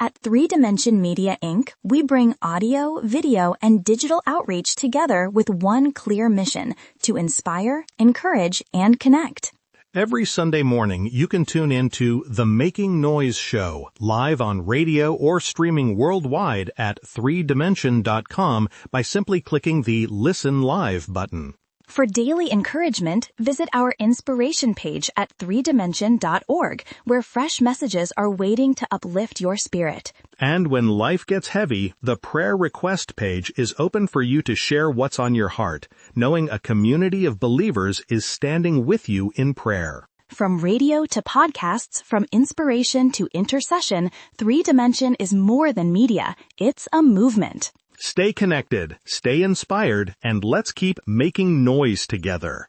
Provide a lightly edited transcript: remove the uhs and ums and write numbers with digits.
At 3Dimension Media Inc., we bring audio, video, and digital outreach together with one clear mission: to inspire, encourage, and connect. Every Sunday morning, you can tune in to The Making Noise Show, live on radio or streaming worldwide at 3dimension.com by simply clicking the Listen Live button. For daily encouragement, visit our inspiration page at 3dimension.org, where fresh messages are waiting to uplift your spirit. And when life gets heavy, the prayer request page is open for you to share what's on your heart, knowing a community of believers is standing with you in prayer. From radio to podcasts, from inspiration to intercession, 3Dimension is more than media. It's a movement. Stay connected, stay inspired, and let's keep making noise together.